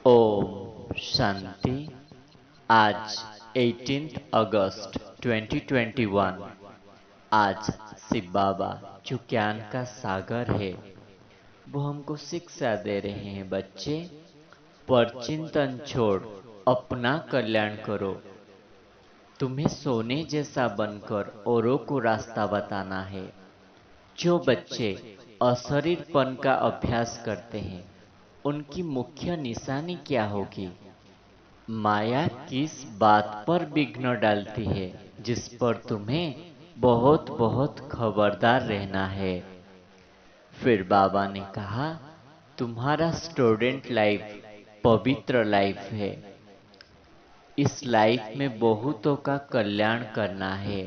ओम शांति। आज 18 अगस्त 2021। आज शिव बाबा जो ज्ञान का सागर है वो हमको शिक्षा दे रहे हैं। बच्चे, परचिंतन छोड़ अपना कल्याण करो। तुम्हें सोने जैसा बनकर औरों को रास्ता बताना है। जो बच्चे अशरीरपन का अभ्यास करते हैं उनकी मुख्य निशानी क्या होगी? माया किस बात पर विघ्न डालती है जिस पर तुम्हें बहुत बहुत खबरदार रहना है। फिर बाबा ने कहा, तुम्हारा स्टूडेंट लाइफ पवित्र लाइफ है। इस लाइफ में बहुतों का कल्याण करना है।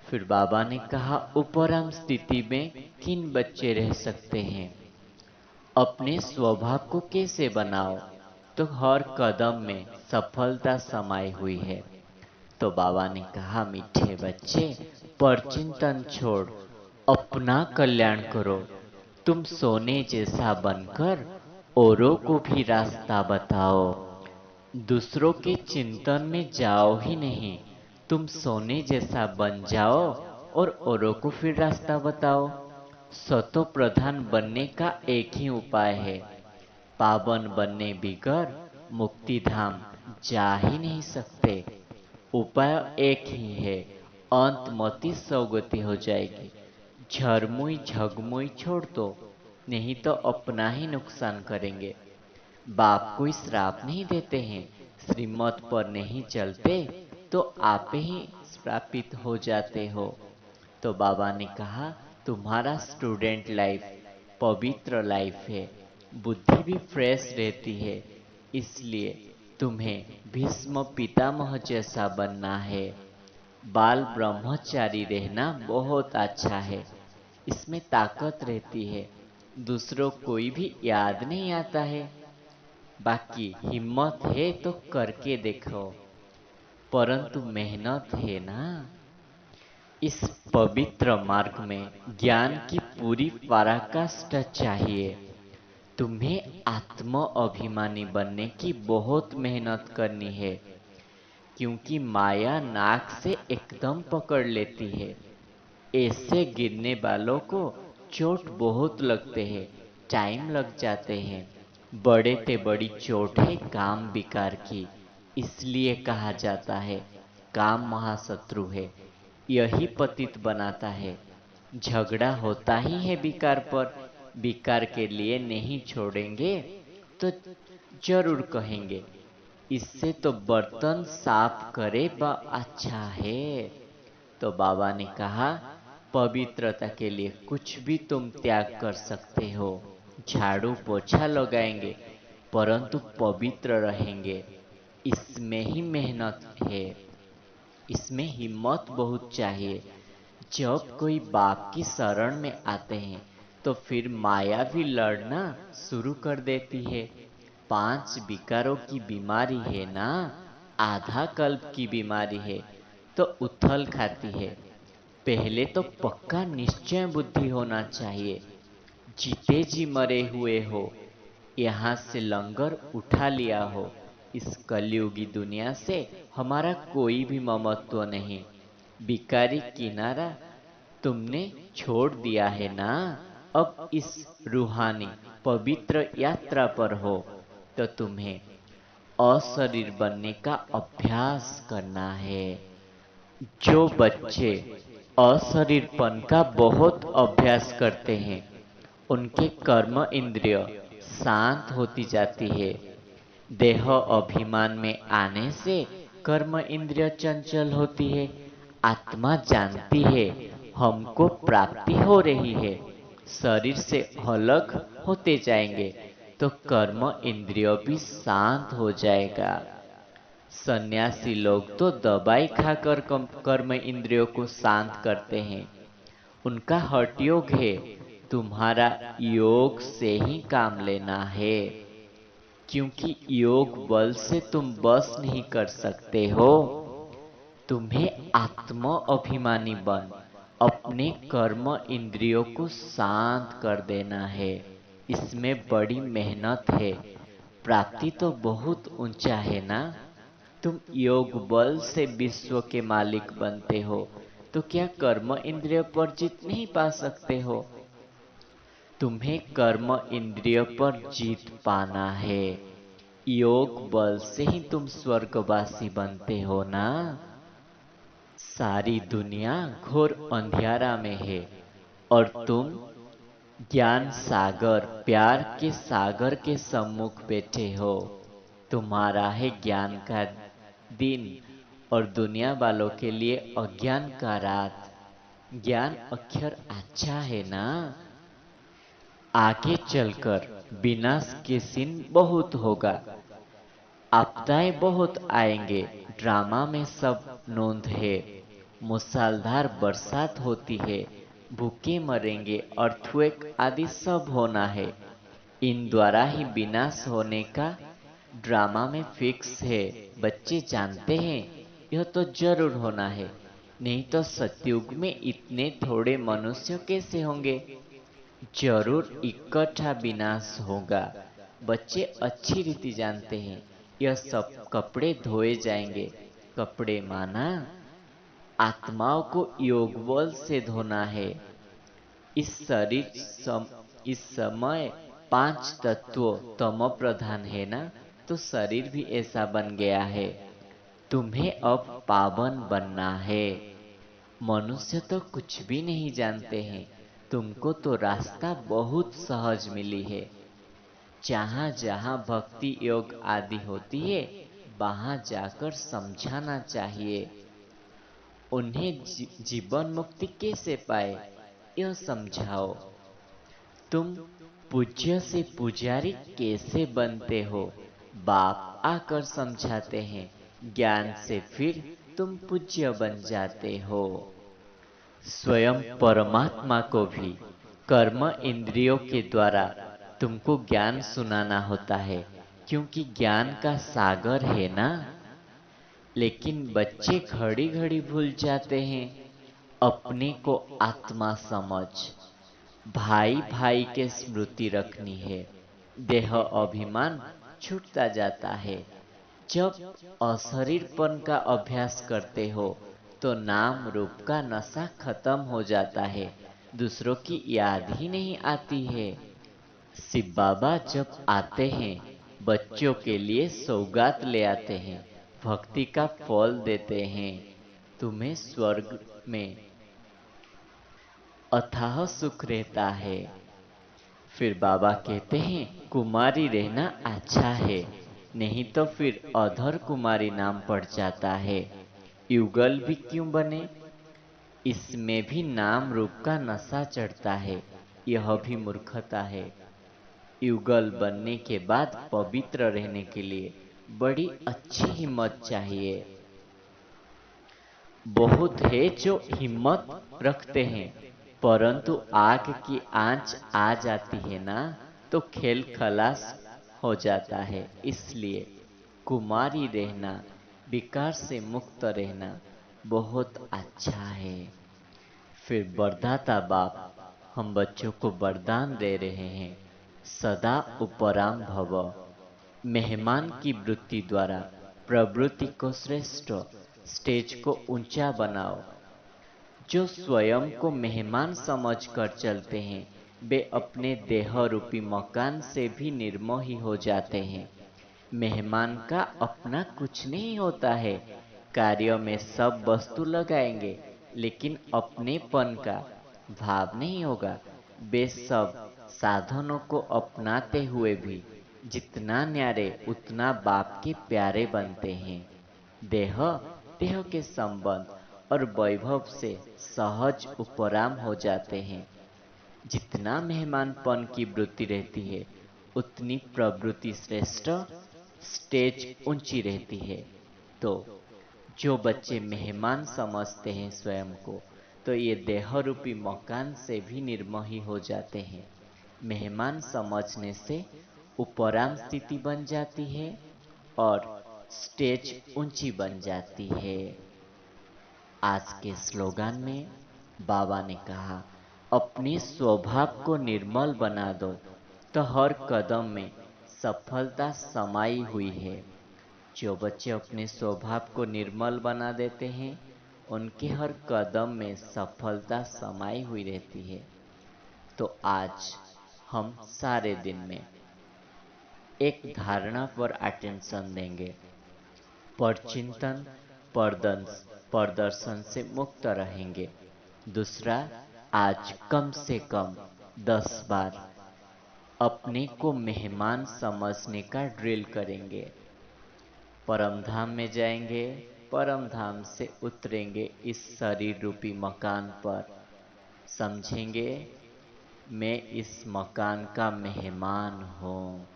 फिर बाबा ने कहा, उपराम स्थिति में किन बच्चे रह सकते हैं? अपने स्वभाव को कैसे बनाओ तो हर कदम में सफलता समाई हुई है। तो बाबा ने कहा, मीठे बच्चे, परचिंतन छोड़ अपना कल्याण करो। तुम सोने जैसा बनकर औरों को भी रास्ता बताओ। दूसरों के चिंतन में जाओ ही नहीं, तुम सोने जैसा बन जाओ और औरों को फिर रास्ता बताओ। सतो प्रधान बनने का एक ही उपाय है, पावन बनने बिगर मुक्ति धाम जा ही नहीं सकते। उपाय एक ही है, अंतमति सौगति हो जाएगी। झरमुई झगमुई छोड़ दो, नहीं तो अपना ही नुकसान करेंगे। बाप कोई श्राप नहीं देते हैं, श्रीमत पर नहीं चलते तो आप ही श्रापित हो जाते हो। तो बाबा ने कहा, तुम्हारा स्टूडेंट लाइफ पवित्र लाइफ है। बुद्धि भी फ्रेश रहती है, इसलिए तुम्हें भीष्म पितामह जैसा बनना है। बाल ब्रह्मचारी रहना बहुत अच्छा है, इसमें ताकत रहती है। दूसरों कोई भी याद नहीं आता है। बाकी हिम्मत है तो करके देखो, परंतु मेहनत है ना। इस पवित्र मार्ग में ज्ञान की पूरी पराकाष्ठा चाहिए। तुम्हें आत्म अभिमानी बनने की बहुत मेहनत करनी है, क्योंकि माया नाक से एकदम पकड़ लेती है। ऐसे गिरने वालों को चोट बहुत लगते हैं, टाइम लग जाते हैं। बड़े ते बड़ी चोट है काम विकार की, इसलिए कहा जाता है काम महाशत्रु है। यही पतित बनाता है। झगड़ा होता ही है विकार पर, विकार के लिए नहीं छोड़ेंगे तो जरूर कहेंगे इससे तो बर्तन साफ करे ब अच्छा है। तो बाबा ने कहा, पवित्रता के लिए कुछ भी तुम त्याग कर सकते हो। झाड़ू पोछा लगाएंगे परंतु पवित्र रहेंगे, इसमें ही मेहनत है। इसमें हिम्मत बहुत चाहिए। जब कोई बाप की शरण में आते हैं तो फिर माया भी लड़ना शुरू कर देती है। 5 विकारों की बीमारी है ना, आधा कल्प की बीमारी है तो उथल खाती है। पहले तो पक्का निश्चय बुद्धि होना चाहिए। जीते जी मरे हुए हो, यहाँ से लंगर उठा लिया हो। इस कलयुगी दुनिया से हमारा कोई भी ममत्व नहीं। बिकारी किनारा तुमने छोड़ दिया है ना। अब इस रूहानी पवित्र यात्रा पर हो तो तुम्हें अशरीर बनने का अभ्यास करना है। जो बच्चे अशरीरपन का बहुत अभ्यास करते हैं उनके कर्म इंद्रिय शांत होती जाती है। देह अभिमान में आने से कर्म इंद्रिय चंचल होती है। आत्मा जानती है हमको प्राप्ति हो रही है, शरीर से अलग होते जाएंगे तो कर्म इंद्रिय भी शांत हो जाएगा। सन्यासी लोग तो दवाई खाकर कर्म इंद्रियों को शांत करते हैं। उनका हठ योग है, तुम्हारा योग से ही काम लेना है। क्योंकि योग बल से तुम बस नहीं कर सकते हो। तुम्हें आत्म अभिमानी बन अपने कर्म इंद्रियों को शांत कर देना है। इसमें बड़ी मेहनत है। प्राप्ति तो बहुत ऊंचा है ना। तुम योग बल से विश्व के मालिक बनते हो, तो क्या कर्म इंद्रिय पर जीत नहीं पा सकते हो? तुम्हें कर्म इंद्रिय पर जीत पाना है। योग बल से ही तुम स्वर्गवासी बनते हो ना। सारी दुनिया घोर अंधियारा में है और तुम ज्ञान सागर, प्यार के सागर के सम्मुख बैठे हो। तुम्हारा है ज्ञान का दिन और दुनिया वालों के लिए अज्ञान का रात। ज्ञान अक्षर अच्छा है ना। आगे चलकर विनाश के दिन बहुत होगा, आपदाएं बहुत आएंगे। ड्रामा में सब नोंद है। मूसलाधार बरसात होती है, भूखे मरेंगे, अर्थक्वेक आदि सब होना है। इन द्वारा ही विनाश होने का ड्रामा में फिक्स है। बच्चे जानते हैं यह तो जरूर होना है, नहीं तो सतयुग में इतने थोड़े मनुष्य कैसे होंगे। जरूर इकट्ठा विनाश होगा। बच्चे अच्छी रीति जानते हैं यह सब कपड़े धोए जाएंगे। कपड़े माना आत्माओं को योग बल से धोना है। इस समय पांच तत्व तमो प्रधान है ना, तो शरीर भी ऐसा बन गया है। तुम्हें अब पावन बनना है। मनुष्य तो कुछ भी नहीं जानते हैं। तुमको तो रास्ता बहुत सहज मिली है। जहां जहां भक्ति योग आदि होती है, वहां जाकर समझाना चाहिए। उन्हें जीवन मुक्ति कैसे पाए यह समझाओ। तुम पूज्य से पुजारी कैसे बनते हो, बाप आकर समझाते हैं। ज्ञान से फिर तुम पूज्य बन जाते हो। स्वयं परमात्मा को भी कर्म इंद्रियों के द्वारा तुमको ज्ञान सुनाना होता है, क्योंकि ज्ञान का सागर है ना। लेकिन बच्चे घड़ी घड़ी भूल जाते हैं अपने को आत्मा समझ। भाई भाई के स्मृति रखनी है। देह अभिमान छूटता जाता है। जब अशरीरपन का अभ्यास करते हो तो नाम रूप का नशा खत्म हो जाता है, दूसरों की याद ही नहीं आती है। शिव बाबा जब आते हैं बच्चों के लिए सौगात ले आते हैं, भक्ति का फल देते हैं। तुम्हें स्वर्ग में अथाह सुख रहता है। फिर बाबा कहते हैं कुमारी रहना अच्छा है, नहीं तो फिर अधर कुमारी नाम पड़ जाता है। युगल भी क्यों बने, इसमें भी नाम रूप का नशा चढ़ता है, यह भी मूर्खता है। युगल बनने के बाद पवित्र रहने के लिए बड़ी अच्छी हिम्मत चाहिए। बहुत है जो हिम्मत रखते हैं, परंतु आग की आंच आ जाती है ना, तो खेल खलास हो जाता है। इसलिए कुमारी रहना, विकार से मुक्त रहना बहुत अच्छा है। फिर वरदाता बाप हम बच्चों को वरदान दे रहे हैं, सदा उपराम भव। मेहमान की वृत्ति द्वारा प्रवृत्ति को श्रेष्ठ, स्टेज को ऊंचा बनाओ। जो स्वयं को मेहमान समझकर चलते हैं, वे अपने देह रूपी मकान से भी निर्मोही हो जाते हैं। मेहमान का अपना कुछ नहीं होता है। कार्य में सब वस्तु लगाएंगे, लेकिन अपनेपन का भाव नहीं होगा। वे सब साधनों को अपनाते हुए भी जितना न्यारे उतना बाप के प्यारे बनते हैं। देह देह के संबंध और वैभव से सहज उपराम हो जाते हैं। जितना मेहमानपन की वृत्ति रहती है, उतनी प्रवृत्ति श्रेष्ठ, स्टेज ऊंची रहती है। तो जो बच्चे मेहमान समझते हैं स्वयं को, तो ये देह रूपी मकान से भी निर्मोही हो जाते हैं। मेहमान समझने से उपराम स्थिति बन जाती है और स्टेज ऊंची बन जाती है। आज के स्लोगन में बाबा ने कहा, अपने स्वभाव को निर्मल बना दो तो हर कदम में सफलता समाई हुई है। जो बच्चे अपने स्वभाव को निर्मल बना देते हैं, उनके हर कदम में सफलता समाई हुई रहती है। तो आज हम सारे दिन में एक धारणा पर अटेंशन देंगे। परचिंतन प्रदर्शन से मुक्त रहेंगे। दूसरा, आज कम से कम 10 बार अपने को मेहमान समझने का ड्रिल करेंगे। परमधाम में जाएंगे, परमधाम से उतरेंगे इस शरीर रूपी मकान पर। समझेंगे मैं इस मकान का मेहमान हूँ।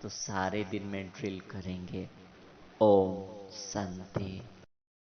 तो सारे दिन में ड्रिल करेंगे। ओम शांति।